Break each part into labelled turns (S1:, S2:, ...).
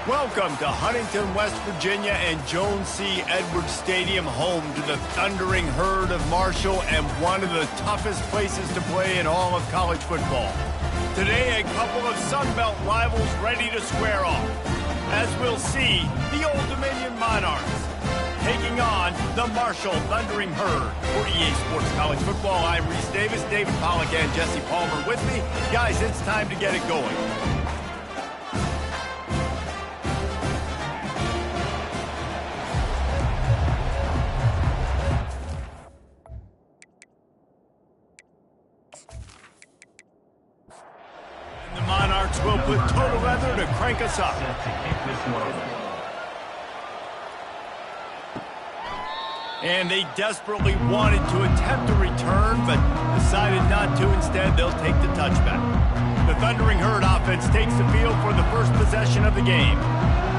S1: Welcome to Huntington, West Virginia and Jones C. Edwards Stadium, home to the thundering herd of Marshall and one of the toughest places to play in all of college football. Today, a couple of Sun Belt rivals ready to square off. As we'll see, the Old Dominion Monarchs taking on the Marshall Thundering Herd. For EA Sports College Football, I'm Reese Davis, David Pollack, and Jesse Palmer with me. Guys, it's time to get it going. Will put total leather to crank us up. And they desperately wanted to attempt a return, but decided not to. Instead, they'll take the touchback. The Thundering Herd offense takes the field for the first possession of the game.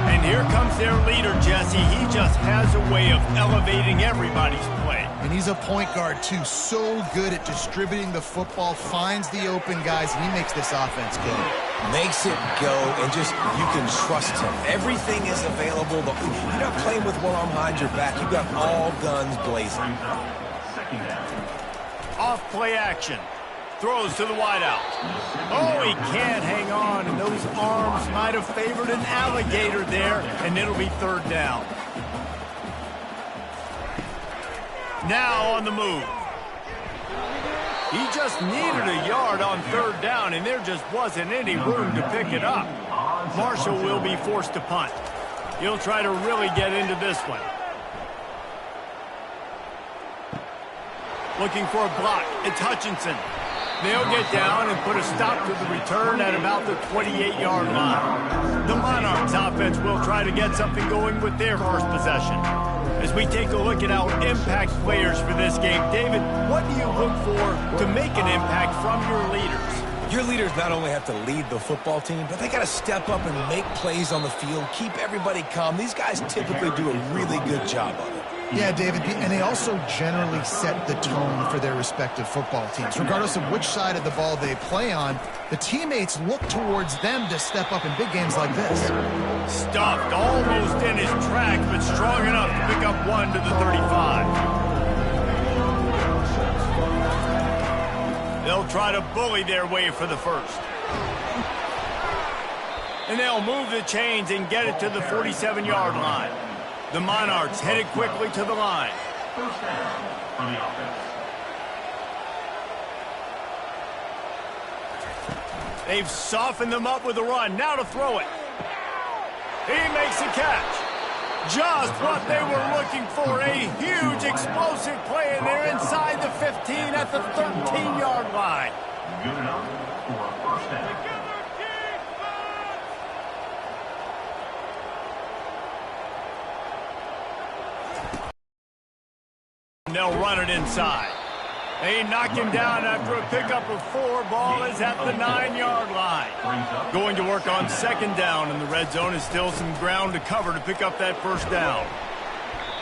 S1: And here comes their leader, Jesse. He just has a way of elevating everybody's play.
S2: And he's a point guard, too. So good at distributing the football, finds the open guys, and he makes this offense go.
S3: Makes it go, and just, you can trust him. Everything is available. You're not playing with one arm behind your back. You got all guns blazing.
S1: Off play action. Throws to the wideout. Oh, he can't hang on, and those arms might have favored an alligator there, and it'll be third down. Now on the move. He just needed a yard on third down, and there just wasn't any room to pick it up. Marshall will be forced to punt. He'll try to really get into this one. Looking for a block. It's Hutchinson. They'll get down and put a stop to the return at about the 28-yard line. The Monarchs offense will try to get something going with their first possession. As we take a look at our impact players for this game, David, what do you look for to make an impact from your leaders?
S3: Your leaders not only have to lead the football team, but they got to step up and make plays on the field, keep everybody calm. These guys typically do a really good job of it.
S2: Yeah, David, and they also generally set the tone for their respective football teams. Regardless of which side of the ball they play on, the teammates look towards them to step up in big games like this.
S1: Stuffed almost in his track, but strong enough to pick up one to the 35. They'll try to bully their way for the first. And they'll move the chains and get it to the 47-yard line. The Monarchs headed quickly to the line.
S4: First down on the offense.
S1: They've softened them up with a run. Now to throw it. He makes a catch. Just what they were looking for. A huge explosive play, and they're inside the 15 at the 13-yard line.
S4: Good enough for a first down.
S1: They'll run it inside. They knock him down after a pickup of 4. Ball is at the 9-yard line. Going to work on second down, and the red zone is still some ground to cover to pick up that first down.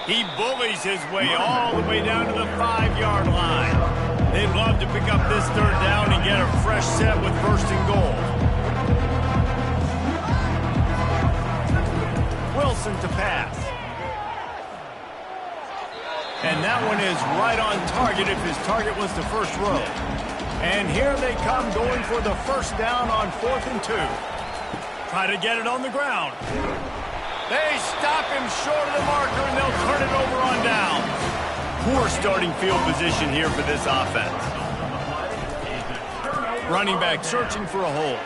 S1: He bullies his way all the way down to the 5-yard line. They'd love to pick up this third down and get a fresh set with first and goal. Wilson to pass. And that one is right on target if his target was the first row. And here they come going for the first down on 4th and 2. Try to get it on the ground. They stop him short of the marker, and they'll turn it over on down. Poor starting field position here for this offense. Running back searching for a hole.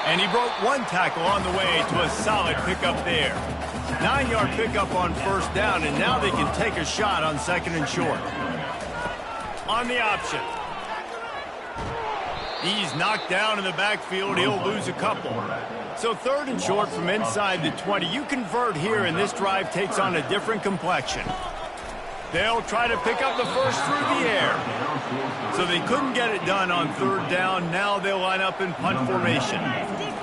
S1: And he broke one tackle on the way to a solid pickup there. 9-yard pickup on first down, and now they can take a shot on second and short. On the option. He's knocked down in the backfield. He'll lose a couple. So third and short from inside the 20. You convert here, and this drive takes on a different complexion. They'll try to pick up the first through the air. So they couldn't get it done on third down. Now they'll line up in punt formation.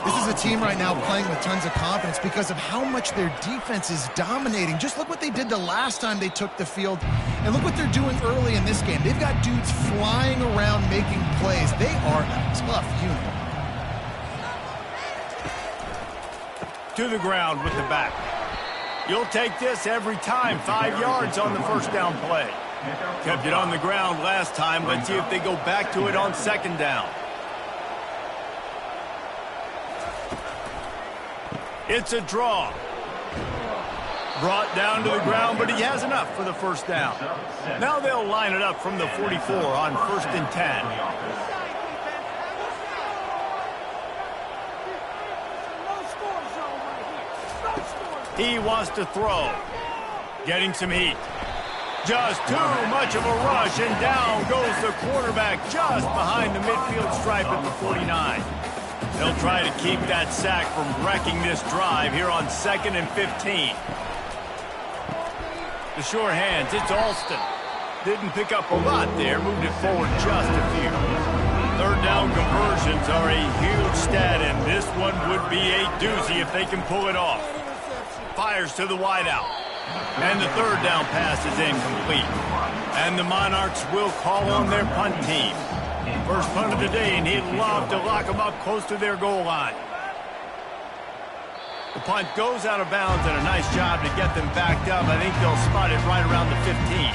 S2: This is a team right now playing with tons of confidence because of how much their defense is dominating. Just look what they did the last time they took the field, and look what they're doing early in this game. They've got dudes flying around making plays. They are a tough unit.
S1: to the ground with the back. You'll take this every time. 5 yards on the first down play. Kept it on the ground last time. Let's see if they go back to it on second down. It's a draw. Brought down to the ground, but he has enough for the first down. Now they'll line it up from the 44 on 1st and 10. He wants to throw. Getting some heat. Just too much of a rush, and down goes the quarterback just behind the midfield stripe at the 49. They'll try to keep that sack from wrecking this drive here on 2nd and 15. The sure hands, it's Alston. Didn't pick up a lot there, moved it forward just a few. Third down conversions are a huge stat, and this one would be a doozy if they can pull it off. Fires to the wideout. And the third down pass is incomplete. And the Monarchs will call on their punt team. First punt of the day, and he'd love to lock them up close to their goal line. The punt goes out of bounds, and a nice job to get them backed up. I think they'll spot it right around the 15.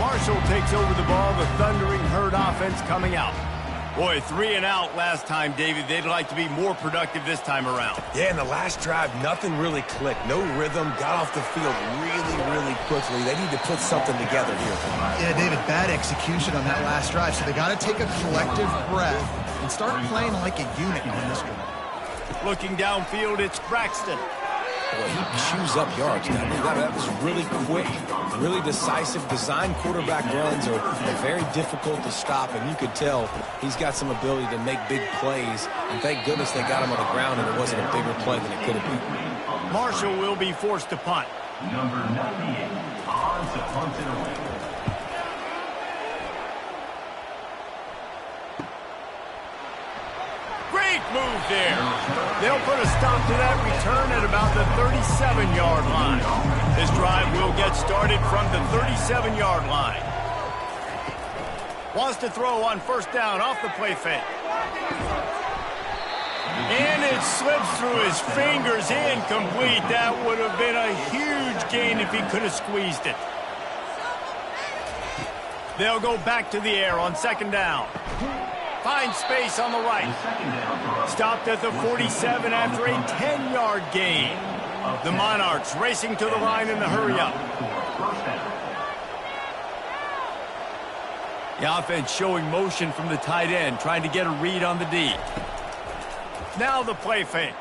S1: Marshall takes over the ball. The Thundering Herd offense coming out. Boy, 3 and out last time, David. They'd like to be more productive this time around.
S3: Yeah, in the last drive, nothing really clicked. No rhythm. Got off the field really quickly. They need to put something together here.
S2: Yeah, David, bad execution on that last drive. So they got to take a collective breath and start playing like a unit on this one.
S1: Looking downfield, it's Braxton.
S3: Boy, he chews up yards. That was really quick, really decisive. Design quarterback runs are very difficult to stop, and you could tell he's got some ability to make big plays. And thank goodness they got him on the ground, and it wasn't a bigger play than it could have been.
S1: Marshall will be forced to punt.
S4: Number 98 on to punt it away.
S1: Great move there. They'll put a stop to that return at about the 37-yard line. This drive will get started from the 37-yard line. Wants to throw on first down off the play fake. And it slips through his fingers, incomplete. That would have been a huge gain if he could have squeezed it. They'll go back to the air on second down. Finds space on the right. Stopped at the 47 after a 10-yard gain. The Monarchs racing to the line in the hurry-up. The offense showing motion from the tight end, trying to get a read on the D. Now the play fake.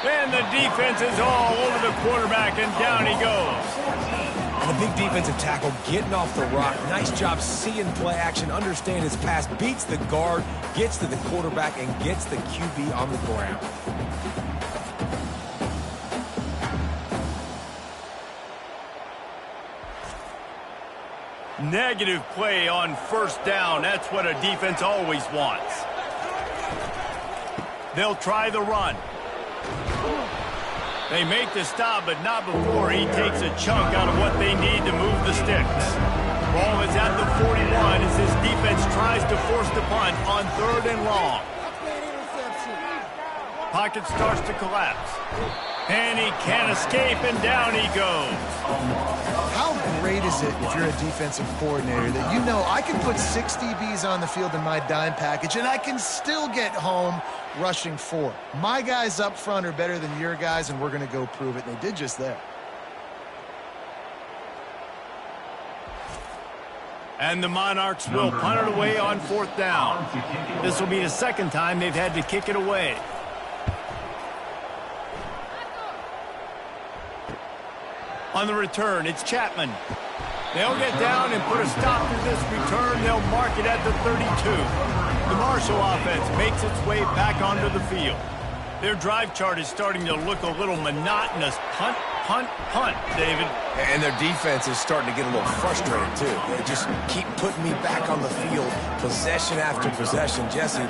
S1: And the defense is all over the quarterback, and down he goes.
S3: And the big defensive tackle getting off the rock. Nice job seeing play action, understand his pass, beats the guard, gets to the quarterback, and gets the QB on the ground.
S1: Negative play on first down. That's what a defense always wants. They'll try the run. They make the stop, but not before he takes a chunk out of what they need to move the sticks. Ball is at the 41 as his defense tries to force the punt on 3rd and long. Pocket starts to collapse. And he can't escape, and down he goes.
S2: How great is it if you're a defensive coordinator that you know I can put 6 DBs on the field in my dime package and I can still get home rushing 4. My guys up front are better than your guys, and we're going to go prove it. And they did just that.
S1: And the Monarchs will punt it away on 4th down. This will be the second time they've had to kick it away. On the return, it's Chapman. They'll get down and put a stop to this return. They'll mark it at the 32. The Marshall offense makes its way back onto the field. Their drive chart is starting to look a little monotonous. Punt, punt, punt, David.
S3: And their defense is starting to get a little frustrated, too. They just keep putting me back on the field, possession after possession. Jesse,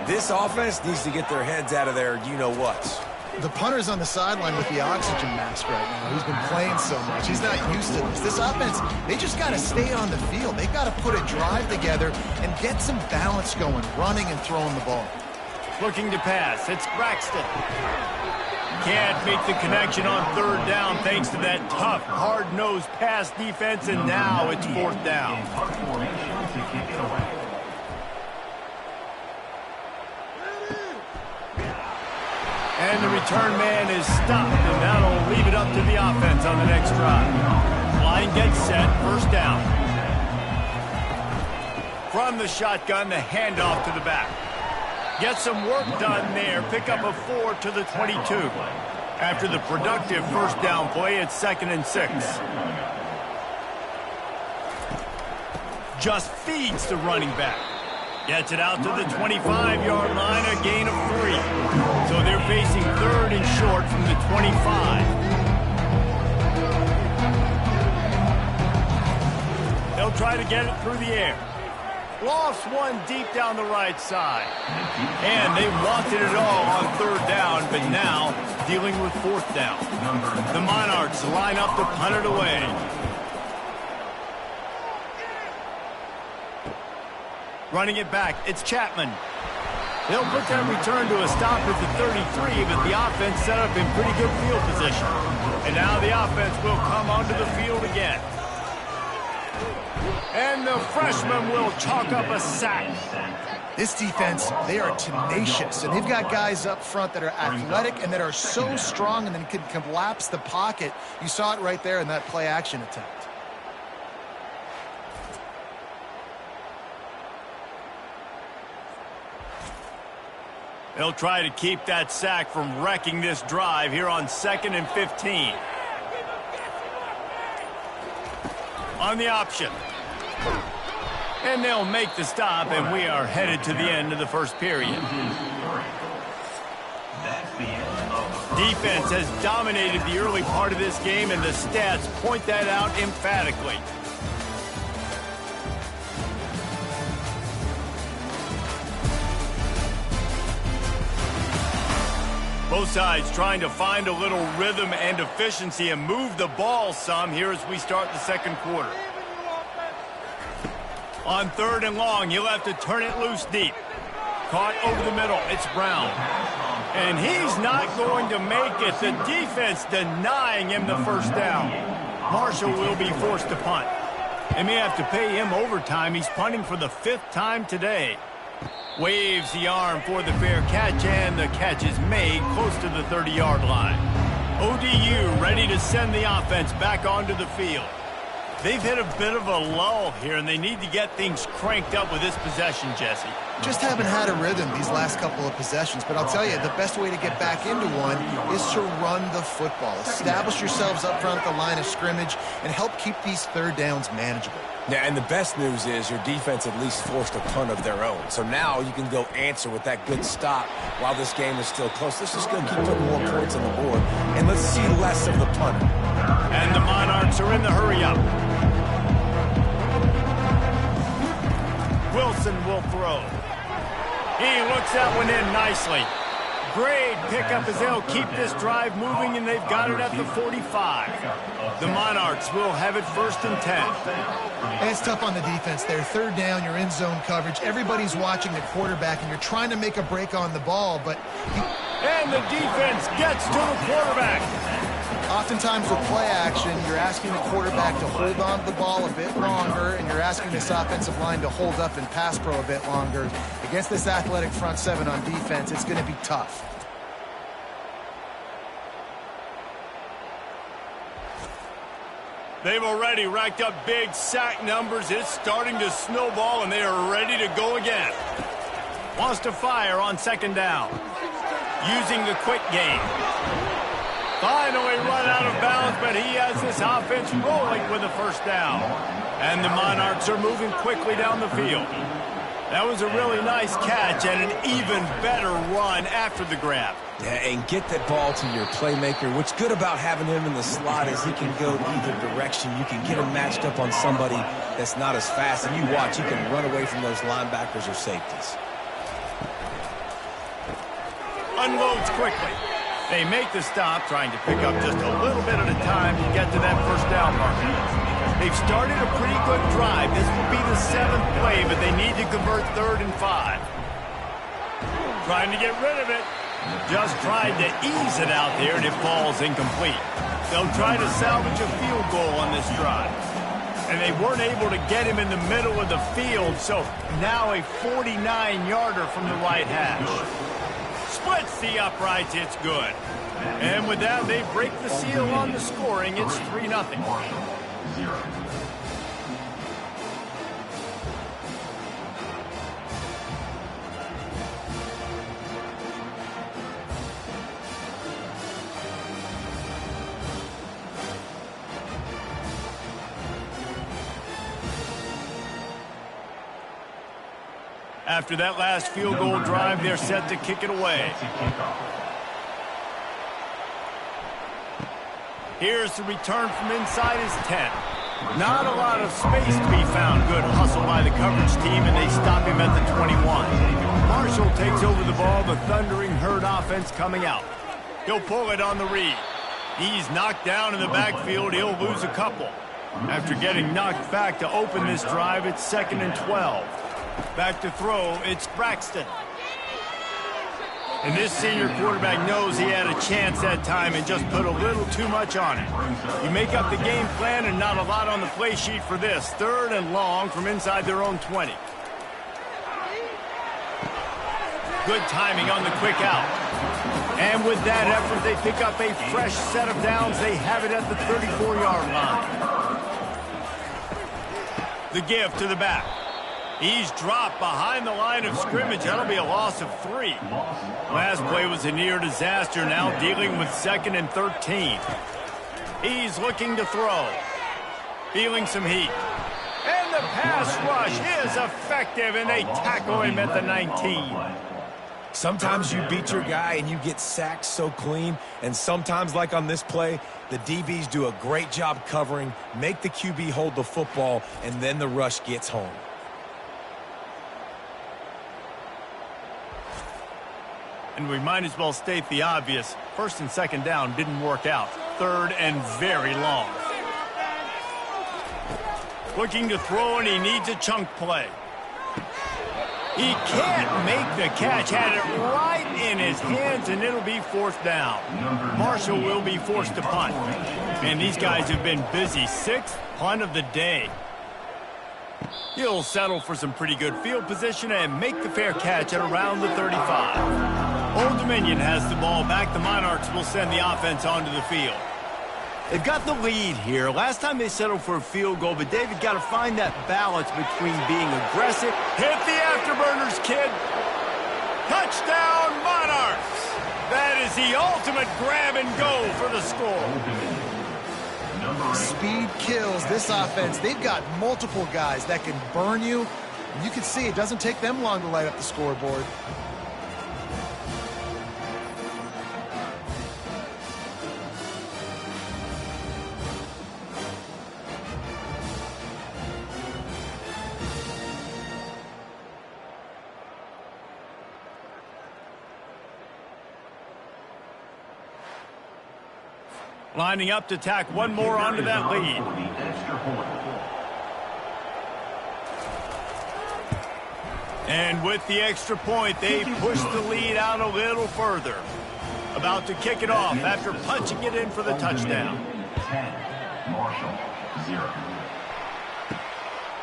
S3: this offense needs to get their heads out of their you-know-whats.
S2: The punter's on the sideline with the oxygen mask right now. He's been playing so much. He's not used to this. This offense, they just got to stay on the field. They've got to put a drive together and get some balance going, running and throwing the ball.
S1: looking to pass. It's Braxton. Can't make the connection on third down thanks to that tough, hard-nosed pass defense, and now it's fourth down. And the return man is stopped, and that'll leave it up to the offense on the next drive. Line gets set, first down. From the shotgun, the handoff to the back. Get some work done there. Pick up a 4 to the 22. After the productive first down play, it's 2nd and 6. Just feeds the running back. Gets it out to the 25-yard line, a gain of 3. So they're facing 3rd and short from the 25. They'll try to get it through the air. Lofts one deep down the right side. And they wanted it all on 3rd down, but now dealing with 4th down. The Monarchs line up to punt it away. Running it back, it's Chapman. They'll put that return to a stop at the 33, but the offense set up in pretty good field position. And now the offense will come onto the field again. And the freshman will chalk up a sack.
S2: This defense, they are tenacious, and they've got guys up front that are athletic and that are so strong and then can collapse the pocket. You saw it right there in that play-action attempt.
S1: They'll try to keep that sack from wrecking this drive here on 2nd and 15. On the option. And they'll make the stop, and we are headed to the end of the first period. Defense has dominated the early part of this game, and the stats point that out emphatically. Both sides trying to find a little rhythm and efficiency and move the ball some here as we start the second quarter. On 3rd and long, he'll have to turn it loose deep. Caught over the middle, it's Brown. And he's not going to make it. The defense denying him the first down. Marshall will be forced to punt. They may have to pay him overtime. He's punting for the 5th time today. Waves the arm for the fair catch, and the catch is made close to the 30-yard line. ODU ready to send the offense back onto the field. They've hit a bit of a lull here, and they need to get things cranked up with this possession, Jesse.
S2: Just haven't had a rhythm these last couple of possessions, but I'll tell you, the best way to get back into one is to run the football. Establish yourselves up front at the line of scrimmage and help keep these 3rd downs manageable.
S3: Yeah, and the best news is your defense at least forced a punt of their own. So now you can go answer with that good stop while this game is still close. Let's just go keep putting more points on the board, and let's see less of the punter.
S1: And the Monarchs are in the hurry-up. Wilson will throw. He looks that one in nicely. Great pickup as they'll keep this drive moving, and they've got it at the 45. The Monarchs will have it 1st and 10.
S2: And it's tough on the defense there. 3rd down, you're in zone coverage. Everybody's watching the quarterback, and you're trying to make a break on the ball, but...
S1: And the defense gets to the quarterback.
S2: Oftentimes with play action, you're asking the quarterback to hold on to the ball a bit longer, and you're asking this offensive line to hold up and pass pro a bit longer. Against this athletic front 7 on defense, it's going to be tough.
S1: They've already racked up big sack numbers. It's starting to snowball, and they are ready to go again. Wants to fire on 2nd down. Using the quick game. Finally run out of bounds, but he has this offense rolling with a 1st down. And the Monarchs are moving quickly down the field. That was a really nice catch and an even better run after the grab.
S3: Yeah, and get that ball to your playmaker. What's good about having him in the slot is he can go either direction. You can get him matched up on somebody that's not as fast, and you watch, he can run away from those linebackers or safeties.
S1: Unloads quickly. They make the stop, trying to pick up just a little bit at a time to get to that 1st down marker. They've started a pretty good drive. This will be the 7th play, but they need to convert 3rd and 5. Trying to get rid of it. Just tried to ease it out there, and it falls incomplete. They'll try to salvage a field goal on this drive. And they weren't able to get him in the middle of the field, so now a 49-yarder from the right hash. Splits the uprights, it's good. And with that, they break the seal on the scoring. It's 3-0. After that last field goal drive, they're set to kick it away. Here's the return from inside his 10. Not a lot of space to be found. Good hustle by the coverage team, and they stop him at the 21. Marshall takes over the ball. The Thundering Herd offense coming out. He'll pull it on the read. He's knocked down in the backfield. He'll lose a couple. After getting knocked back to open this drive, it's 2nd and 12. Back to throw, it's Braxton. And this senior quarterback knows he had a chance that time and just put a little too much on it. You make up the game plan and not a lot on the play sheet for this. 3rd and long from inside their own 20. Good timing on the quick out. And with that effort, they pick up a fresh set of downs. They have it at the 34-yard line. The give to the back. He's dropped behind the line of scrimmage. That'll be a loss of 3. Last play was a near disaster. Now dealing with 2nd and 13. He's looking to throw. Feeling some heat. And the pass rush is effective, and they tackle him at the 19.
S3: Sometimes you beat your guy and you get sacked so clean, and sometimes, like on this play, the DBs do a great job covering, make the QB hold the football, and then the rush gets home.
S1: And we might as well state the obvious. 1st and 2nd down didn't work out. 3rd and very long. Looking to throw, and he needs a chunk play. He can't make the catch. Had it right in his hands, and it'll be 4th down. Marshall will be forced to punt. And these guys have been busy. 6th punt of the day. He'll settle for some pretty good field position and make the fair catch at around the 35. Old Dominion has the ball back. The Monarchs will send the offense onto the field. They've got the lead here. Last time they settled for a field goal, but David got to find that balance between being aggressive. Hit the afterburners, kid. Touchdown, Monarchs. That is the ultimate grab and go for the score.
S2: Speed kills this offense. They've got multiple guys that can burn you. You can see it doesn't take them long to light up the scoreboard.
S1: Lining up to tack one more onto that lead. And with the extra point, they push the lead out a little further. About to kick it off after punching it in for the touchdown.
S4: 10, Marshall, 0.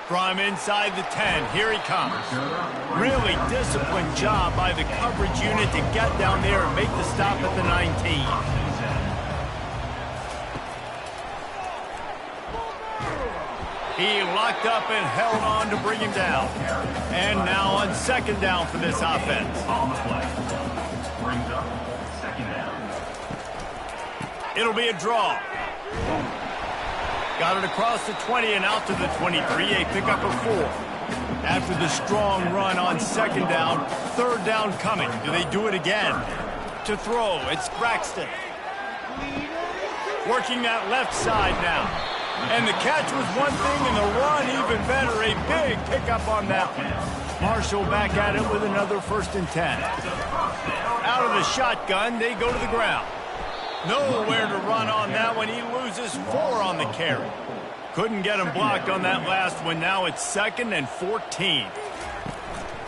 S1: From inside the 10, here he comes. Really disciplined job by the coverage unit to get down there and make the stop at the 19. He locked up and held on to bring him down. And now on 2nd down for this offense.
S4: On the play. Brings up 2nd down.
S1: It'll be a draw. Got it across the 20 and out to the 23. A pickup of 4. After the strong run on 2nd down, 3rd down coming. Do they do it again? To throw, it's Braxton. Working that left side now. And the catch was one thing, and the run even better. A big pickup on that one. Marshall back at it with another 1st and 10. Out of the shotgun, they go to the ground. Nowhere to run on that one. He loses 4 on the carry. Couldn't get him blocked on that last one. Now it's 2nd and 14.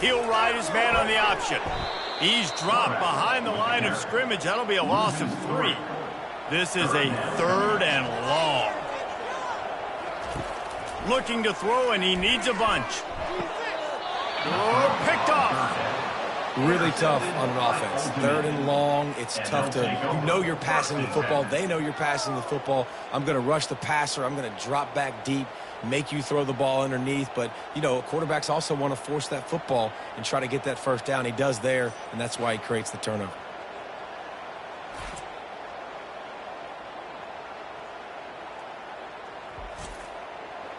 S1: He'll ride his man on the option. He's dropped behind the line of scrimmage. That'll be a loss of 3. This is a 3rd and long. Looking to throw, and he needs a bunch. Oh, picked off.
S3: Really tough on an offense. 3rd and long. It's tough to, you know you're passing the football. They know you're passing the football. I'm going to rush the passer. I'm going to drop back deep, make you throw the ball underneath. But, you know, quarterbacks also want to force that football and try to get that first down. He does there, and that's why he creates the turnover.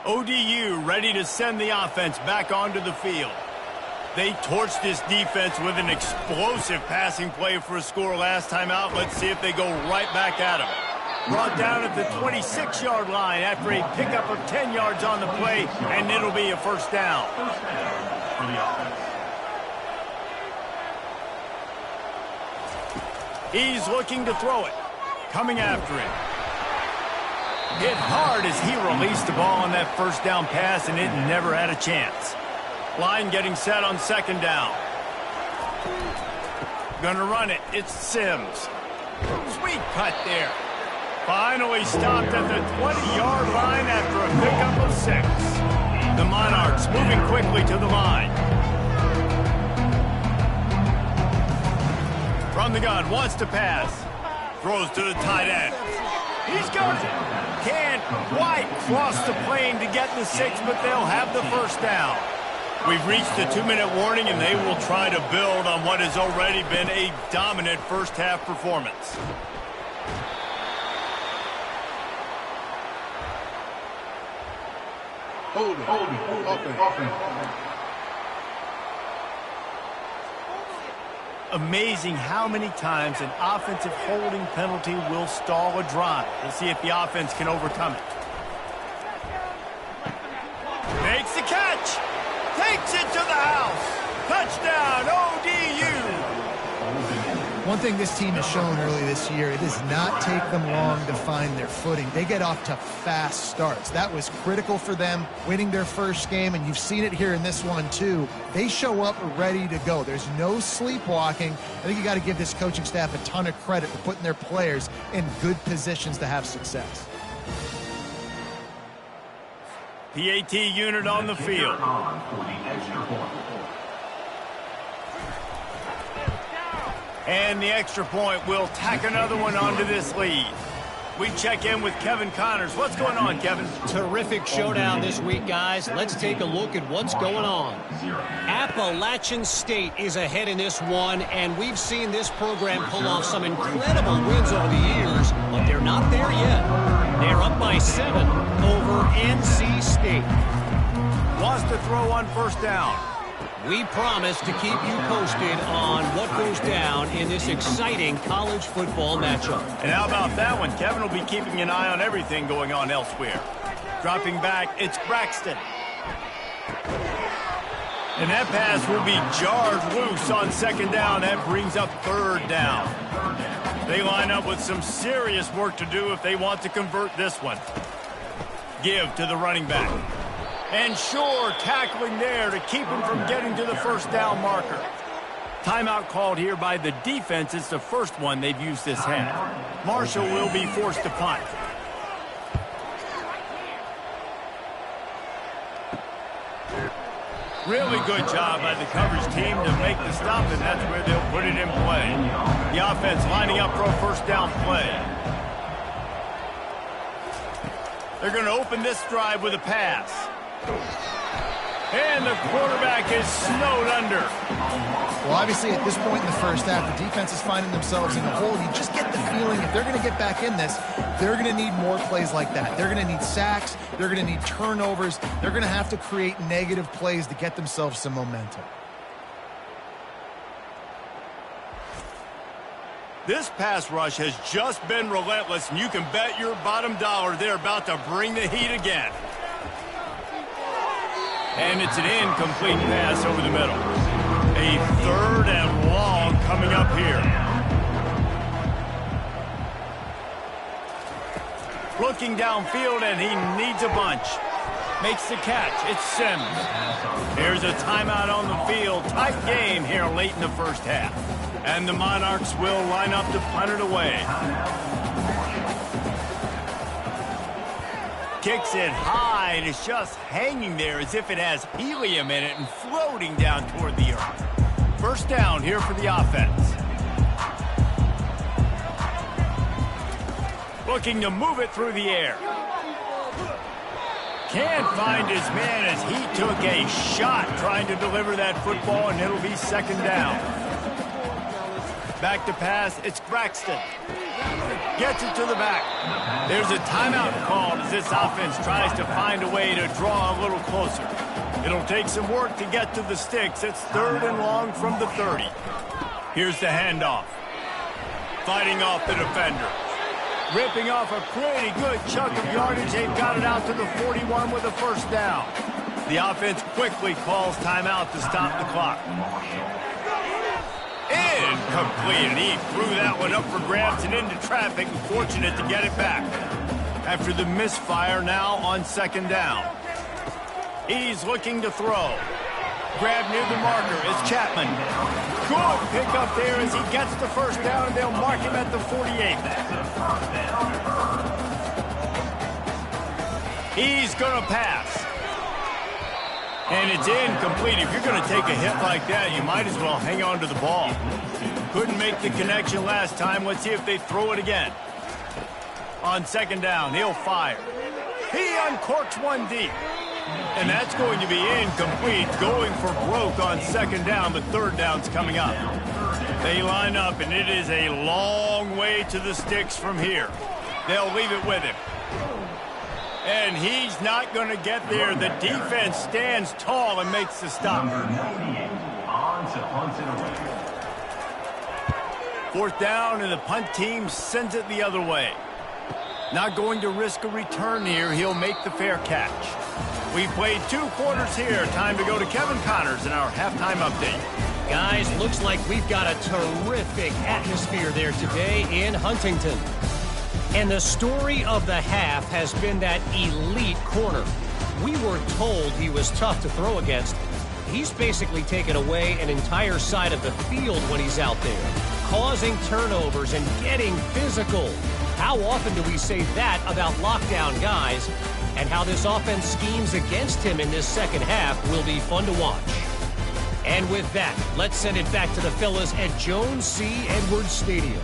S1: ODU ready to send the offense back onto the field. They torched this defense with an explosive passing play for a score last time out. Let's see if they go right back at him. Brought down at the 26-yard line after a pickup of 10 yards on the play, and it'll be a first down. He's looking to throw it. Coming after it. Hit hard as he released the ball on that first down pass, and it never had a chance. Line getting set on 2nd down. Gonna run it. It's Sims. Sweet cut there. Finally stopped at the 20-yard line after a pickup of 6. The Monarchs moving quickly to the line. From the gun, wants to pass. Throws to the tight end. He's got it. Can't quite cross the plane to get the 6, but they'll have the first down. We've reached the 2-minute warning, and they will try to build on what has already been a dominant first-half performance.
S5: Hold it. Offense.
S1: Amazing how many times an offensive holding penalty will stall a drive. We'll see if the offense can overcome it. Makes the catch. Takes it to the house. Touchdown, ODU.
S2: One thing this team has shown early this year, it does not take them long to find their footing. They get off to fast starts. That was critical for them winning their first game, and you've seen it here in this one too. They show up ready to go. There's no sleepwalking. I think you got to give this coaching staff a ton of credit for putting their players in good positions to have success.
S1: PAT unit on the field. And the extra point will tack another one onto this lead. We check in with Kevin Connors. What's going on, Kevin?
S6: Terrific showdown this week, guys. Let's take a look at what's going on. Appalachian State is ahead in this one, and we've seen this program pull off some incredible wins over the years, but they're not there yet. They're up by 7 over NC State.
S1: Wants to throw on first down.
S6: We promise to keep you posted on what goes down in this exciting college football matchup.
S1: And how about that one? Kevin will be keeping an eye on everything going on elsewhere. Dropping back, it's Braxton. And that pass will be jarred loose on 2nd down. That brings up 3rd down. They line up with some serious work to do if they want to convert this one. Give to the running back. And Shore tackling there to keep him from getting to the first down marker. Timeout called here by the defense. It's the first one they've used this half. Marshall will be forced to punt. Really good job by the coverage team to make the stop, and that's where they'll put it in play. The offense lining up for a first down play. They're going to open this drive with a pass. And the quarterback is snowed under.
S2: Well, obviously, at this point in the first half, the defense is finding themselves in the hole. You just get the feeling if they're going to get back in this, they're going to need more plays like that. They're going to need sacks. They're going to need turnovers. They're going to have to create negative plays to get themselves some momentum.
S1: This pass rush has just been relentless, and you can bet your bottom dollar they're about to bring the heat again. And it's an incomplete pass over the middle. A 3rd and long coming up here. Looking downfield, and he needs a bunch. Makes the catch. It's Sims. Here's a timeout on the field. Tight game here late in the first half. And the Monarchs will line up to punt it away. Kicks it high, and it's just hanging there as if it has helium in it and floating down toward the earth. First down here for the offense. Looking to move it through the air. Can't find his man as he took a shot trying to deliver that football, and it'll be second down. Back to pass, it's Braxton. Gets it to the back. There's a timeout called as this offense tries to find a way to draw a little closer. It'll take some work to get to the sticks. It's 3rd and long from the 30. Here's the handoff. Fighting off the defender. Ripping off a pretty good chunk of yardage. They've got it out to the 41 with a first down. The offense quickly calls timeout to stop the clock. Incomplete, and he threw that one up for grabs and into traffic, and fortunate to get it back. After the misfire, now on second down. He's looking to throw. Grab near the marker is Chapman. Good pick up there as he gets the first down, and they'll mark him at the 48. He's going to pass. And it's incomplete. If you're going to take a hit like that, you might as well hang on to the ball. Couldn't make the connection last time. Let's see if they throw it again. On second down, he'll fire. He uncorks one deep. And that's going to be incomplete. Going for broke on second down, but third down's coming up. They line up, and it is a long way to the sticks from here. They'll leave it with him. And he's not going to get there. The defense stands tall and makes the stop. Fourth down, and the punt team sends it the other way. Not going to risk a return here. He'll make the fair catch. We've played 2 quarters here. Time to go to Kevin Connors in our halftime update.
S6: Guys, looks like we've got a terrific atmosphere there today in Huntington. And the story of the half has been that elite corner. We were told he was tough to throw against. He's basically taken away an entire side of the field when he's out there, causing turnovers and getting physical. How often do we say that about lockdown guys? And how this offense schemes against him in this second half will be fun to watch. And with that, let's send it back to the fellas at Jones C. Edwards Stadium.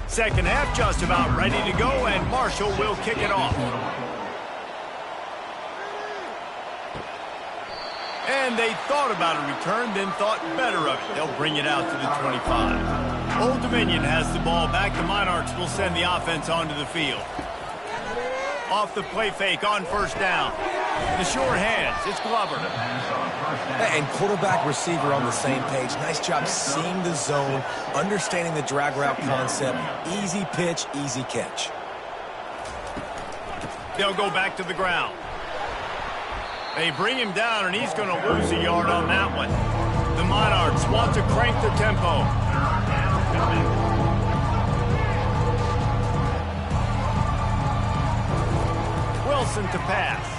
S1: Second half just about ready to go, and Marshall will kick it off. And they thought about a return, then thought better of it. They'll bring it out to the 25. Old Dominion has the ball back. The Monarchs will send the offense onto the field. Off the play fake on first down. The sure hands, it's Glover.
S3: And quarterback receiver on the same page. Nice job seeing the zone, understanding the drag route concept. Easy pitch, easy catch.
S1: They'll go back to the ground. They bring him down, and he's going to lose a yard on that one. The Monarchs want to crank the tempo. Wilson to pass.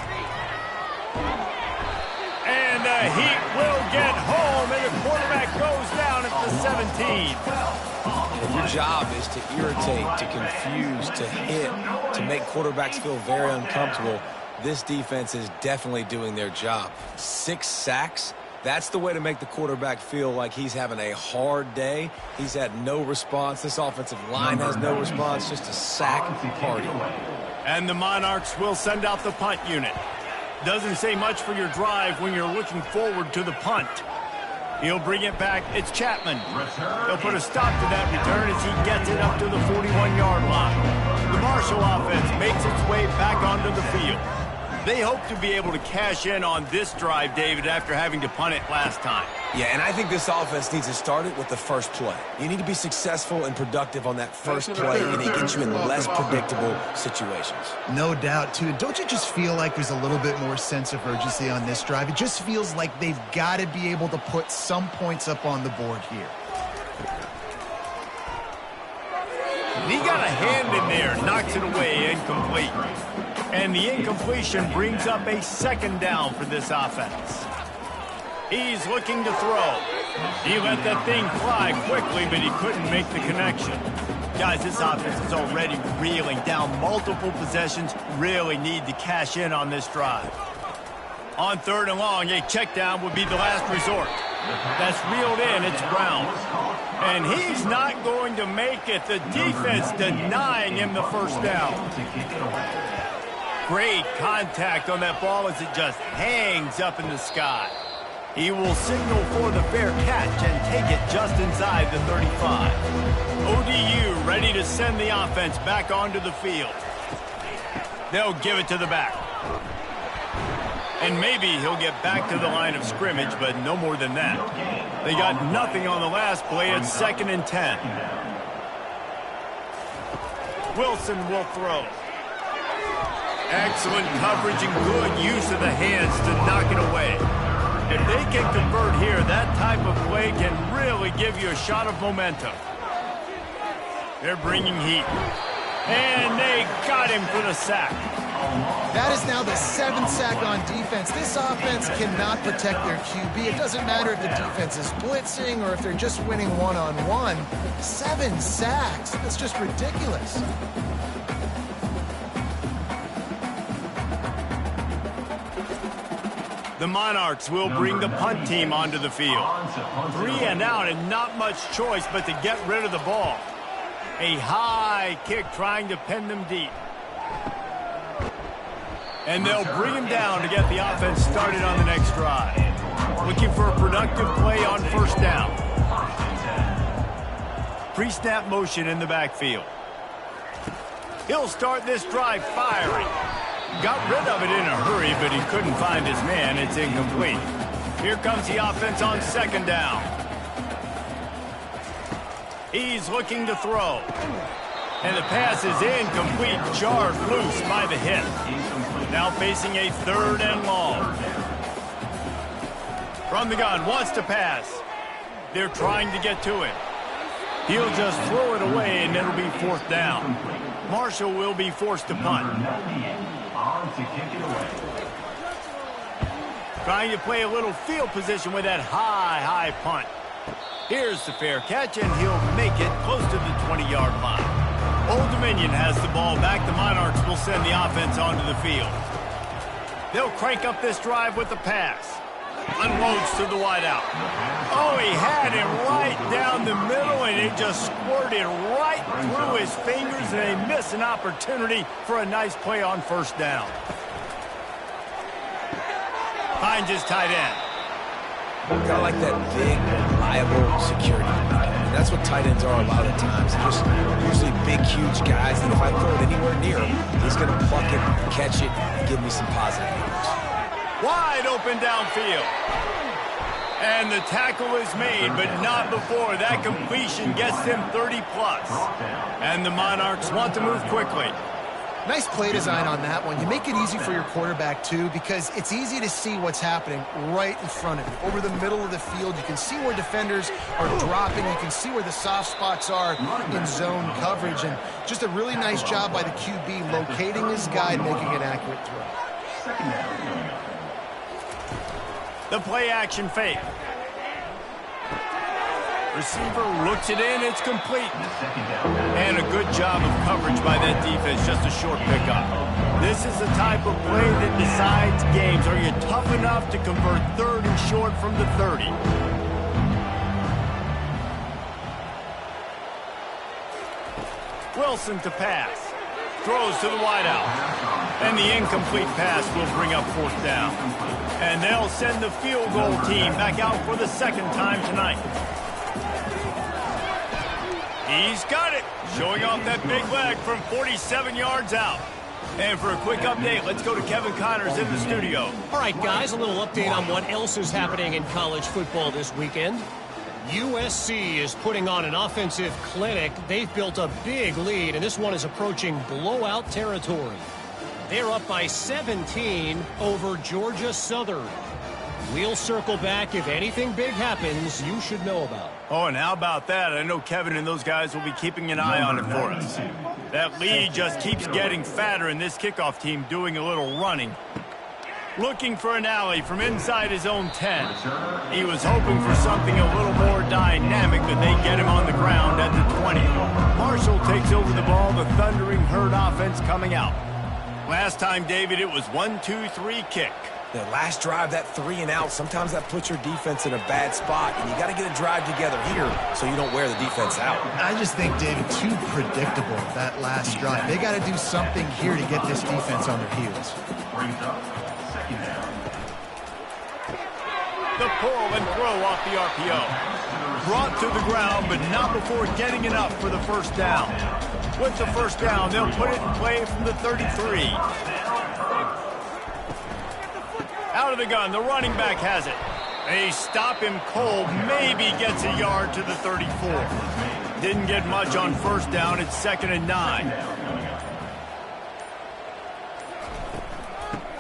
S1: And the Heat will get home, and the quarterback goes down at the 17.
S3: If your job is to irritate, to confuse, to hit, to make quarterbacks feel very uncomfortable, this defense is definitely doing their job. 6 sacks, that's the way to make the quarterback feel like he's having a hard day. He's had no response. This offensive line has no response, just a sack party.
S1: And the Monarchs will send out the punt unit. Doesn't say much for your drive when you're looking forward to the punt. He'll bring it back. It's Chapman. They'll put a stop to that return as he gets it up to the 41-yard line. The Marshall offense makes its way back onto the field. They hope to be able to cash in on this drive, David, after having to punt it last time.
S3: Yeah, and I think this offense needs to start it with the first play. You need to be successful and productive on that first play, and it gets you in less predictable situations.
S2: No doubt, too. Don't you just feel like there's a little bit more sense of urgency on this drive? It just feels like they've got to be able to put some points up on the board here.
S1: And he got a hand in there, knocks it away, incomplete. And the incompletion brings up a second down for this offense. He's looking to throw. He let that thing fly quickly, but he couldn't make the connection. Guys, this offense is already reeling down multiple possessions. Really need to cash in on this drive. On 3rd and long, a check down would be the last resort. That's reeled in. It's Brown. And he's not going to make it. The defense denying him the first down. Great contact on that ball as it just hangs up in the sky. He will signal for the fair catch and take it just inside the 35. ODU ready to send the offense back onto the field. They'll give it to the back. And maybe he'll get back to the line of scrimmage, but no more than that. They got nothing on the last play. It's 2nd and 10. Wilson will throw. Excellent coverage and good use of the hands to knock it away. If they can convert here, that type of play can really give you a shot of momentum. They're bringing heat. And they got him for the sack.
S2: That is now the 7th sack on defense. This offense cannot protect their QB. It doesn't matter if the defense is blitzing or if they're just winning one-on-one. 7 sacks. That's just ridiculous.
S1: The Monarchs will bring the punt team onto the field. 3 and out and not much choice but to get rid of the ball. A high kick trying to pin them deep. And they'll bring him down to get the offense started on the next drive. Looking for a productive play on 1st down. Pre-snap motion in the backfield. He'll start this drive firing. Got rid of it in a hurry, but he couldn't find his man. It's incomplete. Here comes the offense on 2nd down. He's looking to throw. And the pass is incomplete, jarred loose by the hit. Now facing a 3rd and long. From the gun, wants to pass. They're trying to get to it. He'll just throw it away, and it'll be 4th down. Marshall will be forced to punt. Trying to play a little field position with that high punt. Here's the fair catch, and he'll make it close to the 20-yard line. Old Dominion has the ball back. The Monarchs will send the offense onto the field. They'll crank up this drive with the pass. Unloads to the wideout. Oh, he had him right down the middle, and it just squirted right through his fingers, and they miss an opportunity for a nice play on 1st down. Finds his tight end.
S3: Got like that big, reliable security. And that's what tight ends are a lot of the times. They're just usually big, huge guys that if I throw it anywhere near him, he's going to pluck it, catch it, and give me some positive numbers.
S1: Wide open downfield. And the tackle is made, but not before that completion gets them 30-plus. And the Monarchs want to move quickly.
S2: Nice play design on that one. You make it easy for your quarterback, too, because it's easy to see what's happening right in front of you. Over the middle of the field, you can see where defenders are dropping. You can see where the soft spots are in zone coverage. And just a really nice job by the QB locating his guy and making an accurate throw.
S1: The play action fake. Receiver looks it in, it's complete. And a good job of coverage by that defense, just a short pickup. This is the type of play that decides games. Are you tough enough to convert 3rd and short from the 30? Wilson to pass. Throws to the wideout. And the incomplete pass will bring up 4th down. And they'll send the field goal team back out for the 2nd time tonight. He's got it, showing off that big leg from 47 yards out. And for a quick update, let's go to Kevin Connors in the studio.
S6: All right, guys, a little update on what else is happening in college football this weekend. USC is putting on an offensive clinic. They've built a big lead, and this one is approaching blowout territory. They're up by 17 over Georgia Southern. We'll circle back if anything big happens you should know about.
S1: Oh, and how about that? I know Kevin and those guys will be keeping an eye on it for us. That lead just keeps getting fatter, and this kickoff team doing a little running. Looking for an alley from inside his own 10. He was hoping for something a little more dynamic, but they get him on the ground at the 20. Marshall takes over the ball, the Thundering Herd offense coming out. Last time, David, it was 1-2-3 kick.
S3: The last drive, that 3 and out, sometimes that puts your defense in a bad spot, and you got to get a drive together here so you don't wear the defense out.
S2: I just think, David, too predictable, that last drive. They got to do something here to get this defense on their heels.
S1: The pull and throw off the RPO. Brought to the ground, but not before getting enough for the first down. With the first down, they'll put it in play from the 33. Out of the gun, the running back has it. They stop him cold, maybe gets a yard to the 34. Didn't get much on first down, it's 2nd and 9.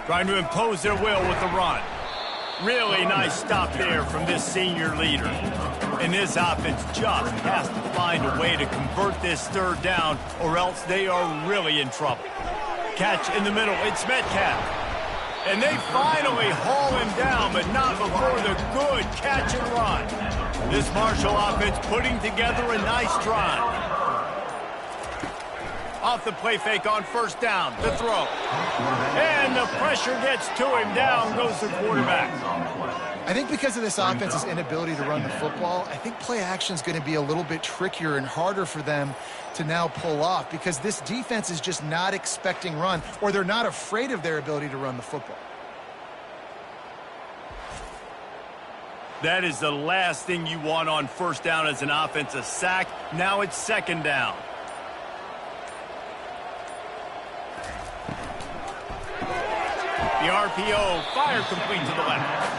S1: Trying to impose their will with the run. Really nice stop there from this senior leader. And this offense just has to find a way to convert this 3rd down, or else they are really in trouble. Catch in the middle, it's Metcalf. And they finally haul him down, but not before the good catch and run. This Marshall offense putting together a nice drive. Off the play fake on first down, the throw. And the pressure gets to him, down goes the quarterback.
S2: I think because of this offense's inability to run the football, I think play action is going to be a little bit trickier and harder for them to now pull off, because this defense is just not expecting run, or they're not afraid of their ability to run the football.
S1: That is the last thing you want on first down as an offense, a sack. Now it's 2nd down. The RPO, fire complete to the left.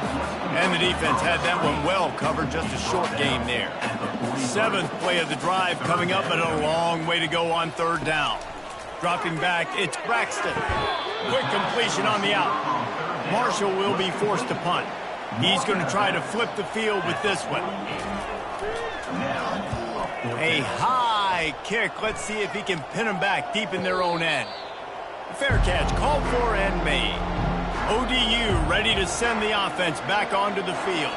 S1: And the defense had that one well covered, just a short game there. 7th play of the drive coming up, but a long way to go on 3rd down. Dropping back, it's Braxton. Quick completion on the out. Marshall will be forced to punt. He's going to try to flip the field with this one. A high kick. Let's see if he can pin them back deep in their own end. Fair catch called for and made. ODU ready to send the offense back onto the field.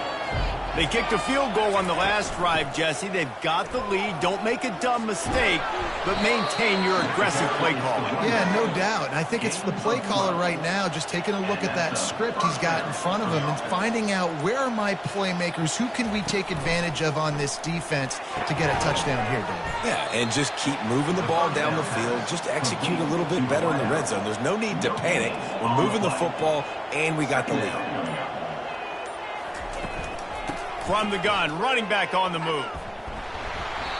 S1: They kicked a field goal on the last drive, Jesse. They've got the lead. Don't make a dumb mistake, but maintain your aggressive play calling.
S2: Yeah, no doubt. And I think it's the play caller right now just taking a look at that script he's got in front of him and finding out, where are my playmakers? Who can we take advantage of on this defense to get a touchdown here, David?
S3: Yeah, and just keep moving the ball down the field. Just execute a little bit better in the red zone. There's no need to panic. We're moving the football, and we got the lead.
S1: From the gun, running back on the move.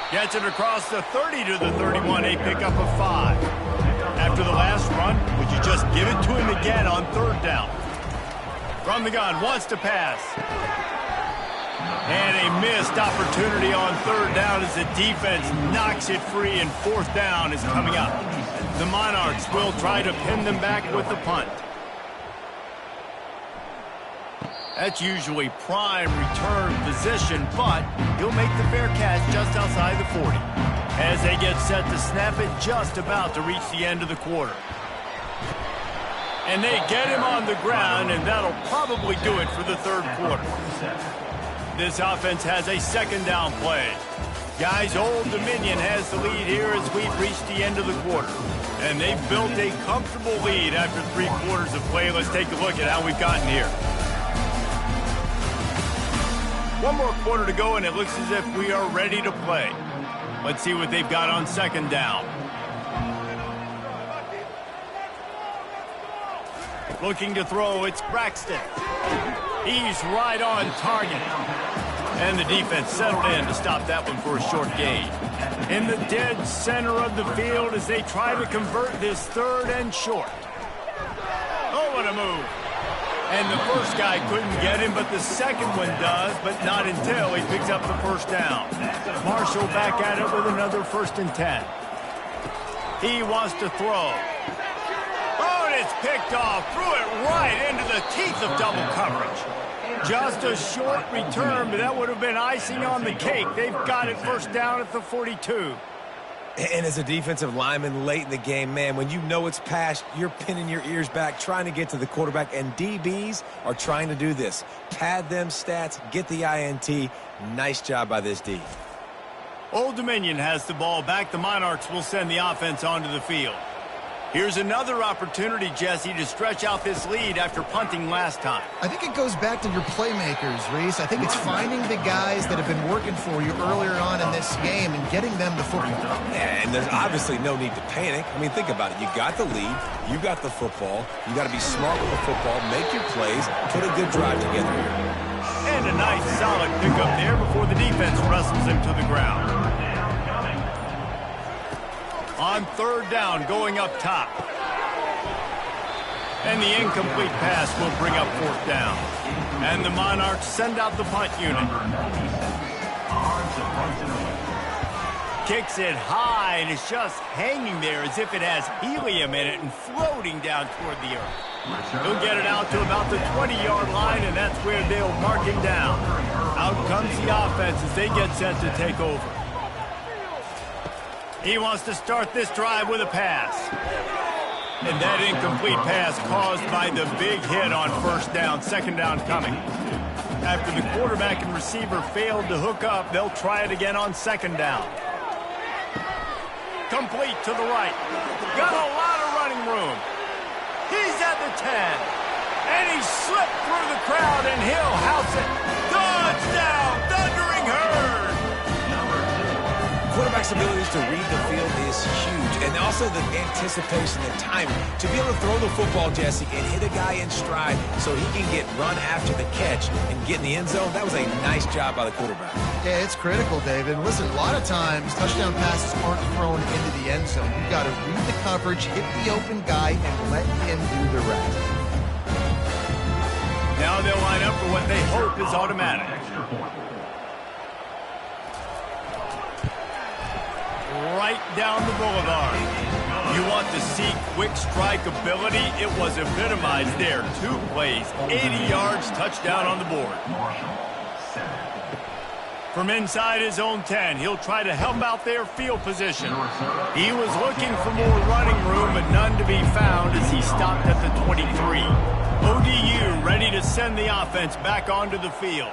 S1: Gets it across the 30 to the 31, a pickup of 5. After the last run, would you just give it to him again on 3rd down? From the gun, wants to pass. And a missed opportunity on 3rd down as the defense knocks it free, and 4th down is coming up. The Monarchs will try to pin them back with the punt. That's usually prime return position, but he'll make the fair catch just outside the 40. As they get set to snap it, just about to reach the end of the quarter. And they get him on the ground, and that'll probably do it for the 3rd quarter. This offense has a 2nd down play. Guys, Old Dominion has the lead here as we've reached the end of the quarter. And they've built a comfortable lead after 3 quarters of play. Let's take a look at how we've gotten here. 1 more quarter to go, and it looks as if we are ready to play. Let's see what they've got on 2nd down. Looking to throw, it's Braxton. He's right on target. And the defense settled in to stop that one for a short gain. In the dead center of the field as they try to convert this 3rd and short. Oh, what a move. And the first guy couldn't get him, but the second one does, but not until he picks up the 1st down. Marshall back at it with another 1st and 10. He wants to throw. Oh, and it's picked off. Threw it right into the teeth of double coverage. Just a short return, but that would have been icing on the cake. They've got it first down at the 42.
S3: And as a defensive lineman late in the game, man, when you know it's passed, you're pinning your ears back, trying to get to the quarterback, and DBs are trying to do this. Pad them stats, get the INT. Nice job by this D.
S1: Old Dominion has the ball back. The Monarchs will send the offense onto the field. Here's another opportunity, Jesse, to stretch out this lead after punting last time.
S2: I think it goes back to your playmakers, Reese. I think it's finding the guys that have been working for you earlier on in this game and getting them the football.
S3: Yeah, and there's obviously no need to panic. I mean, think about it. You got the lead. You got the football. You got to be smart with the football, make your plays, put a good drive together here.
S1: And a nice, solid pickup there before the defense wrestles him to the ground. On third down, going up top. And the incomplete pass will bring up fourth down. And the Monarchs send out the punt unit. Kicks it high, and it's just hanging there as if it has helium in it and floating down toward the earth. He'll get it out to about the 20-yard line, and that's where they'll mark him down. Out comes the offense as they get set to take over. He wants to start this drive with a pass. And that incomplete pass caused by the big hit on first down, second down coming. After the quarterback and receiver failed to hook up, they'll try it again on second down. Complete to the right. Got a lot of running room. He's at the 10. And he slipped through the crowd, and he'll house it. Touchdown, Thundering Herd.
S3: Quarterback's abilities to read the field is huge, and also the anticipation, the timing. To be able to throw the football, Jesse, and hit a guy in stride so he can get run after the catch and get in the end zone, that was a nice job by the quarterback.
S2: Yeah, it's critical, David. Listen, a lot of times touchdown passes aren't thrown into the end zone. You've got to read the coverage, hit the open guy, and let him do the rest.
S1: Now they'll line up for what they hope is automatic. Right down the boulevard. You want to see quick strike ability? It was epitomized there. 2 plays, 80 yards, touchdown on the board. From inside his own 10, he'll try to help out their field position. He was looking for more running room, but none to be found as he stopped at the 23. ODU ready to send the offense back onto the field.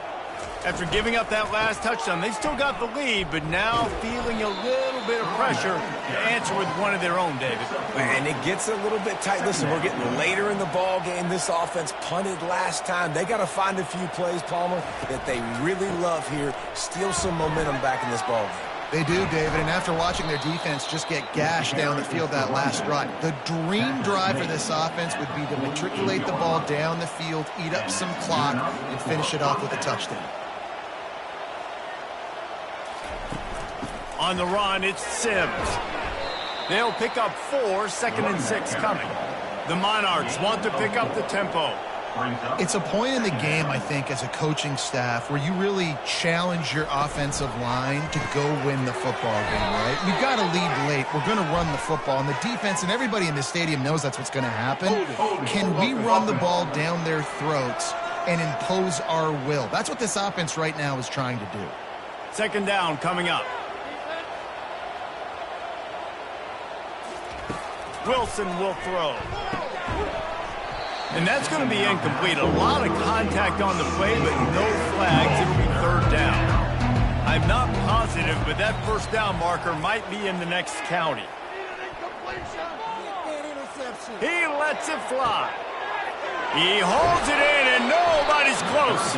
S1: After giving up that last touchdown, they still got the lead, but now feeling a little bit of pressure to answer with one of their own, David.
S3: And it gets a little bit tight. Listen, we're getting later in the ball game. This offense punted last time. They got to find a few plays, Palmer, that they really love here. Steal some momentum back in this ball game.
S2: They do, David, and after watching their defense just get gashed down the field that last drive, the dream drive for this offense would be to matriculate the ball down the field, eat up some clock, and finish it off with a touchdown.
S1: On the run, it's Sims. They'll pick up 4, 2nd and 6 coming. The Monarchs want to pick up the tempo.
S2: It's a point in the game, I think, as a coaching staff where you really challenge your offensive line to go win the football game, right? We've got to lead late. We're going to run the football, and the defense and everybody in the stadium knows that's what's going to happen. Can we run the ball down their throats and impose our will? That's what this offense right now is trying to do.
S1: Second down coming up. Wilson will throw. And that's going to be incomplete. A lot of contact on the play, but no flags. It'll be third down. I'm not positive, but that first down marker might be in the next county. He lets it fly. He holds it in, and nobody's close.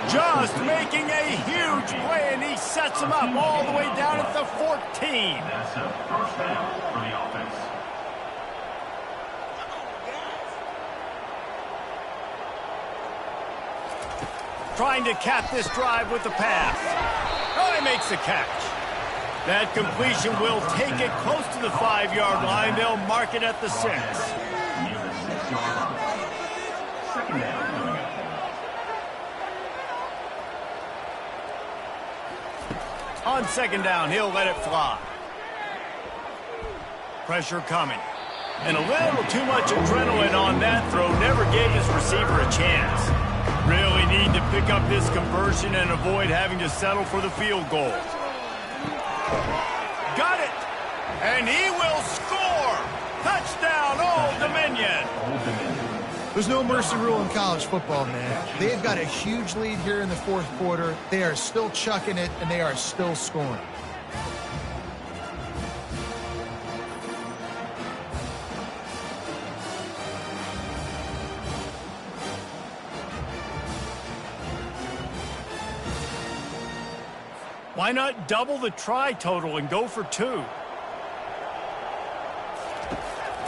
S1: Just making a huge play, and he sets him up all the way down at the 14.
S4: That's a first down for the offense.
S1: Trying to cap this drive with the pass. Oh, he makes the catch. That completion will take it close to the 5-yard line. They'll mark it at the 6.
S4: Near the 6-yard line. Second down coming up.
S1: On second down, he'll let it fly. Pressure coming. And a little too much adrenaline on that throw. Never gave his receiver a chance. Really need to pick up this conversion and avoid having to settle for the field goal. Got it! And he will score! Touchdown, Old Dominion!
S2: There's no mercy rule in college football, man. They've got a huge lead here in the fourth quarter. They are still chucking it, and they are still scoring.
S1: Why not double the try total and go for 2?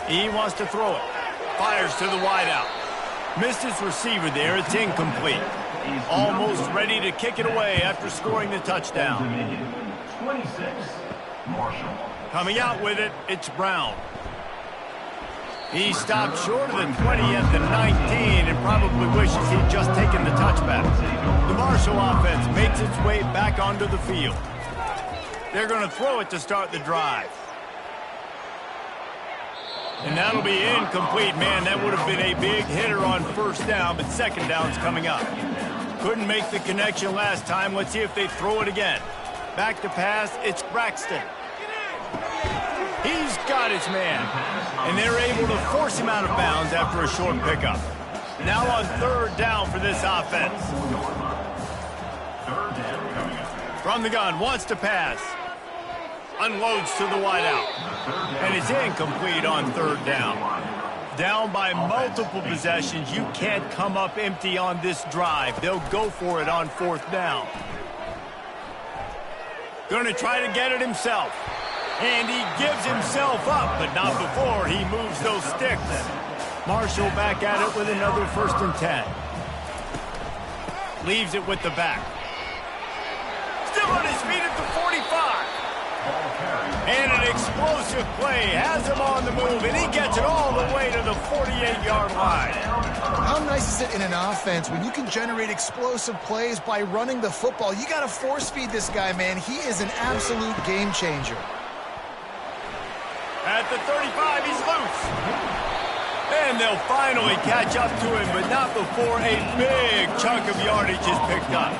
S1: He wants to throw it. Fires to the wideout. Missed his receiver there. It's incomplete. Almost ready to kick it away after scoring the touchdown.
S4: 26, Marshall.
S1: Coming out with it, it's Brown. He stopped short of the 20 at the 19 and probably wishes he'd just taken the touchback. The Marshall offense makes its way back onto the field. They're going to throw it to start the drive. And that'll be incomplete. Man, that would have been a big hitter on first down, but second down's coming up. Couldn't make the connection last time. Let's see if they throw it again. Back to pass, it's Braxton. He's got his man. And they're able to force him out of bounds after a short pickup. Now on third down for this offense. From the gun, wants to pass. Unloads to the wideout. And it's incomplete on third down. Down by multiple possessions. You can't come up empty on this drive. They'll go for it on fourth down. Going to try to get it himself. And he gives himself up, but not before he moves those sticks. Marshall back at it with another 1st and 10. Leaves it with the back. Still on his feet at the 45. And an explosive play has him on the move, and he gets it all the way to the 48-yard line.
S2: How nice is it in an offense when you can generate explosive plays by running the football? You got to force feed this guy, man. He is an absolute game changer.
S1: At the 35, he's loose. And they'll finally catch up to him, but not before a big chunk of yardage is picked up.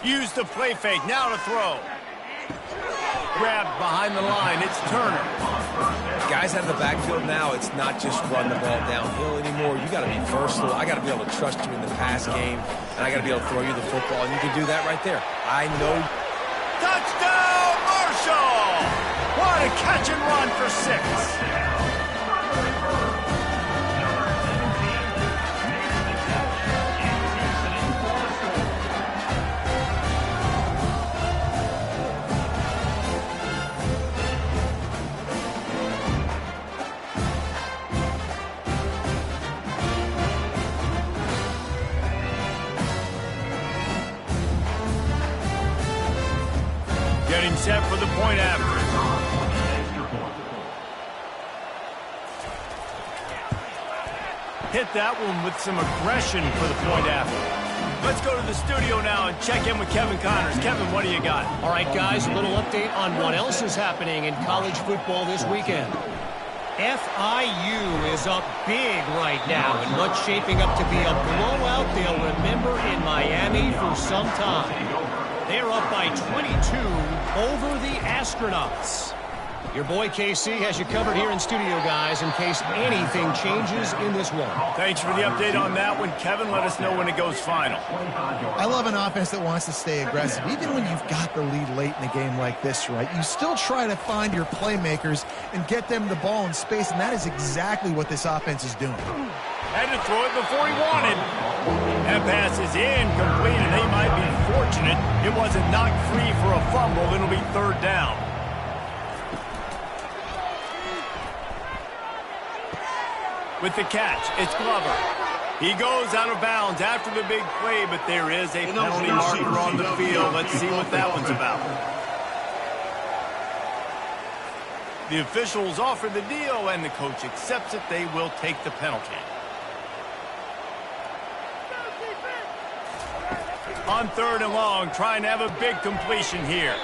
S1: Use the play fake, now to throw. Grabbed behind the line, it's Turner.
S3: Guys out of the backfield now, it's not just run the ball downhill anymore. You got to be versatile. I got to be able to trust you in the pass game, and I got to be able to throw you the football, and you can do that right there. I know.
S1: Touchdown, Marshall! What a catch and run for 6. Getting set for the point after. Hit that one with some aggression for the point after. Let's go to the studio now and check in with Kevin Connors. Kevin, what do you got?
S6: All right, guys, a little update on what else is happening in college football this weekend. FIU is up big right now in what's shaping up to be a blowout they'll remember in Miami for some time. They're up by 22 over the Astronauts. Your boy KC has you covered here in studio, guys, in case anything changes in this one.
S1: Thanks for the update on that one, Kevin. Let us know when it goes final.
S2: I love an offense that wants to stay aggressive. Even when you've got the lead late in a game like this, right, you still try to find your playmakers and get them the ball in space, and that is exactly what this offense is doing.
S1: Had to throw it before he wanted. That pass is incomplete, and they might be fortunate it wasn't knocked free for a fumble. It'll be third down. With the catch, it's Glover. He goes out of bounds after the big play, but there is a penalty marker on the field. Let's see what that one's about. The officials offer the deal, and the coach accepts it. They will take the penalty. On 3rd and long, trying to have a big completion here.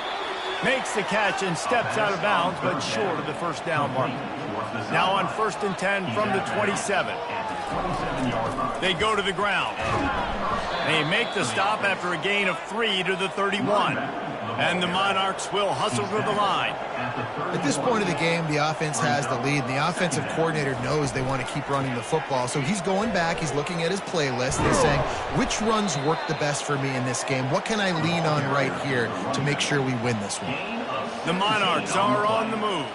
S1: Makes the catch and steps out of bounds, but short of the first down mark. Now on 1st and 10 from the 27. They go to the ground. They make the stop after a gain of 3 to the 31. And the Monarchs will hustle to the line.
S2: At this point of the game, the offense has the lead. And the offensive coordinator knows they want to keep running the football. So he's going back. He's looking at his playlist. And he's saying, which runs work the best for me in this game? What can I lean on right here to make sure we win this one?
S1: The Monarchs are on the move.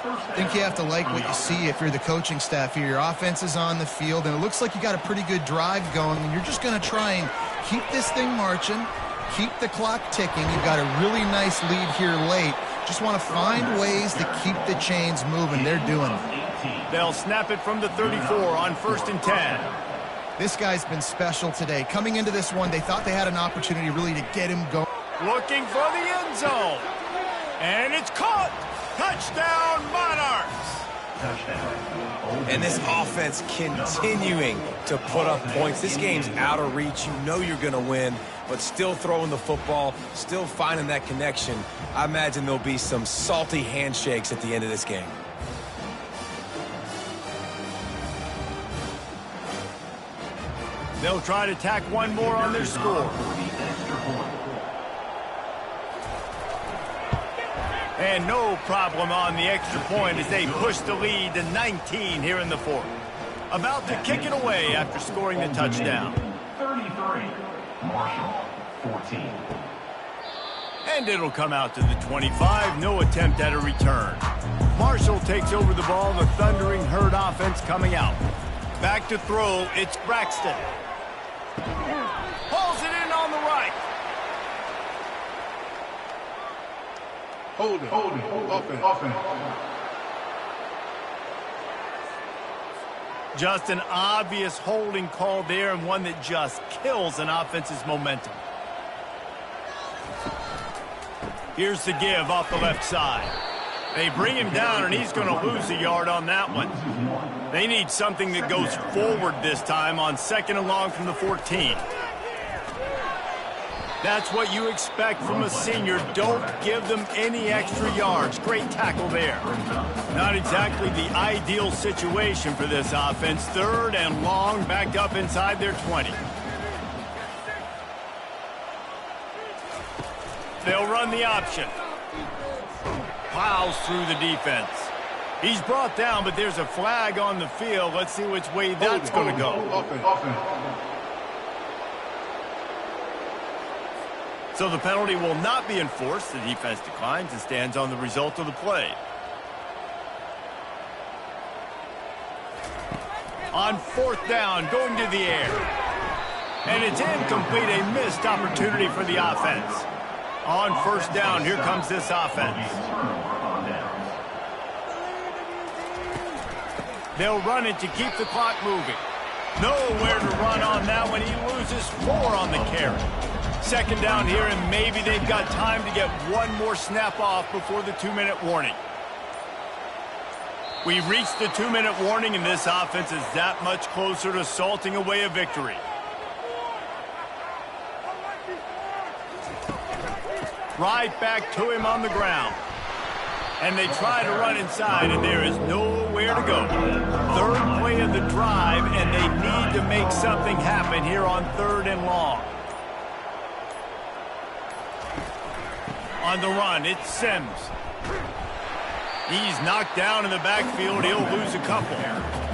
S2: I think you have to like what you see if you're the coaching staff here. Your offense is on the field, and it looks like you got a pretty good drive going, and you're just going to try and keep this thing marching, keep the clock ticking. You've got a really nice lead here late. Just want to find ways to keep the chains moving. They're doing it.
S1: They'll snap it from the 34 on 1st and 10.
S2: This guy's been special today. Coming into this one, they thought they had an opportunity really to get him going.
S1: Looking for the end zone. And it's caught. Touchdown, Monarchs.
S3: And this offense continuing to put up points. This game's out of reach. You know you're going to win, but still throwing the football, still finding that connection. I imagine there'll be some salty handshakes at the end of this game.
S1: They'll try to tack one more on their score. And no problem on the extra point as they push the lead to 19 here in the 4th. About to kick it away after scoring the touchdown.
S4: 33, Marshall, 14.
S1: And it'll come out to the 25. No attempt at a return. Marshall takes over the ball. The Thundering Herd offense coming out. Back to throw. It's Braxton. Pulls it in on the right.
S5: Hold it. Offense.
S1: Just an obvious holding call there, and one that just kills an offense's momentum. Here's the give off the left side. They bring him down, and he's going to lose a yard on that one. They need something that goes forward this time on 2nd and long from the 14. That's what you expect from a senior. Don't give them any extra yards. Great tackle there. Not exactly the ideal situation for this offense. 3rd and long, backed up inside their 20. They'll run the option. Plows through the defense. He's brought down, but there's a flag on the field. Let's see which way that's going to go.
S5: Offense.
S1: So the penalty will not be enforced. The defense declines and stands on the result of the play. On 4th down, going to the air. And it's incomplete, a missed opportunity for the offense. On 1st down, here comes this offense. They'll run it to keep the clock moving. Nowhere to run on that one. He loses 4 on the carry. 2nd down here, and maybe they've got time to get one more snap off before the 2-minute warning. We've reached the 2-minute warning, and this offense is that much closer to salting away a victory. Right back to him on the ground. And they try to run inside, and there is nowhere to go. 3rd play of the drive, and they need to make something happen here on 3rd and long. On the run, it's Sims. He's knocked down in the backfield. He'll lose a couple.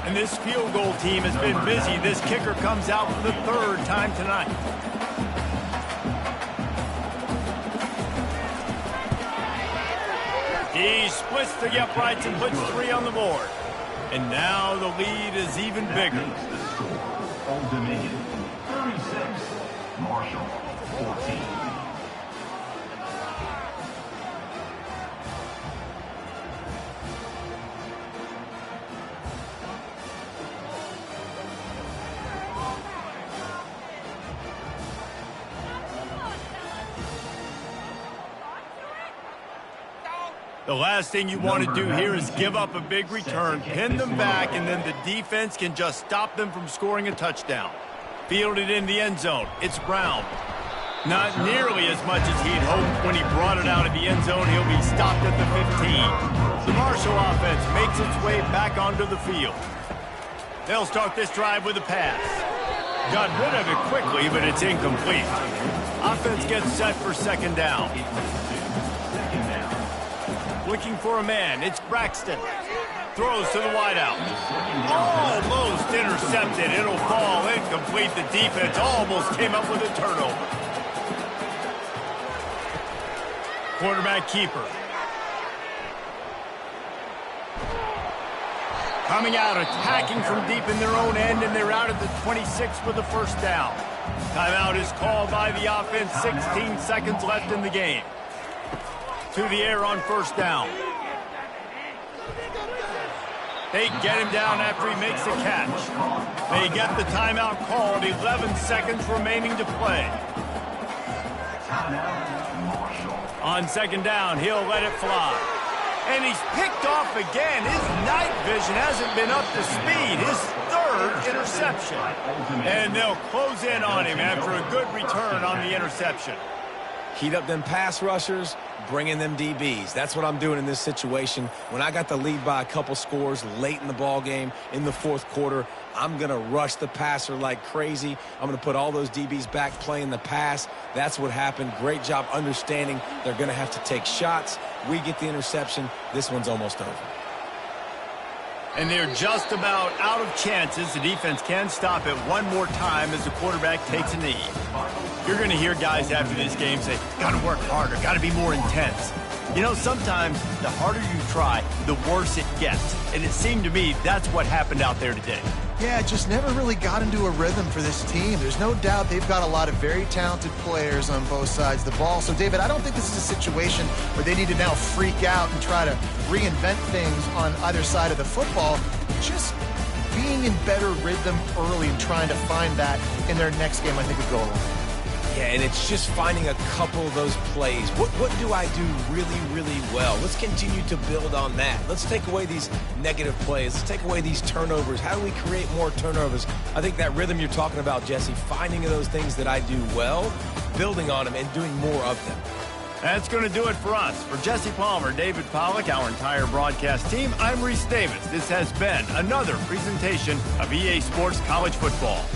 S1: And this field goal team has been busy. This kicker comes out for the 3rd time tonight. He splits the uprights and puts 3 on the board. And now the lead is even bigger.
S4: Old Dominion, 36, Marshall, 14.
S1: The last thing you want to do here is give up a big return, pin them back, and then the defense can just stop them from scoring a touchdown. Fielded in the end zone. It's Brown. Not nearly as much as he'd hoped when he brought it out of the end zone. He'll be stopped at the 15. The Marshall offense makes its way back onto the field. They'll start this drive with a pass. Got rid of it quickly, but it's incomplete. Offense gets set for second down. Looking for a man. It's Braxton. Throws to the wideout. Almost intercepted. It'll fall incomplete. The defense almost came up with a turnover. Quarterback keeper. Coming out, attacking from deep in their own end, and they're out at the 26 with the first down. Timeout is called by the offense. 16 seconds left in the game. To the air on first down. They get him down after he makes a catch. They get the timeout called. 11 seconds remaining to play. On second down, he'll let it fly. And he's picked off again. His night vision hasn't been up to speed. His third interception. And they'll close in on him after a good return on the interception.
S3: Heat up them pass rushers, bring in them DBs. That's what I'm doing in this situation. When I got the lead by a couple scores late in the ball game in the fourth quarter, I'm going to rush the passer like crazy. I'm going to put all those DBs back playing the pass. That's what happened. Great job understanding they're going to have to take shots. We get the interception. This one's almost over.
S1: And they're just about out of chances. The defense can stop it one more time as the quarterback takes a knee. You're going to hear guys after this game say, got to work harder, got to be more intense. You know, sometimes the harder you try, the worse it gets. And it seemed to me that's what happened out there today.
S2: Yeah, it just never really got into a rhythm for this team. There's no doubt they've got a lot of very talented players on both sides of the ball. So, David, I don't think this is a situation where they need to now freak out and try to reinvent things on either side of the football. Just being in better rhythm early and trying to find that in their next game, I think, would go a long way.
S3: Yeah, and it's just finding a couple of those plays. What do I do really, really well? Let's continue to build on that. Let's take away these negative plays. Let's take away these turnovers. How do we create more turnovers? I think that rhythm you're talking about, Jesse, finding those things that I do well, building on them, and doing more of them.
S1: That's going to do it for us. For Jesse Palmer, David Pollack, our entire broadcast team, I'm Reese Davis. This has been another presentation of EA Sports College Football.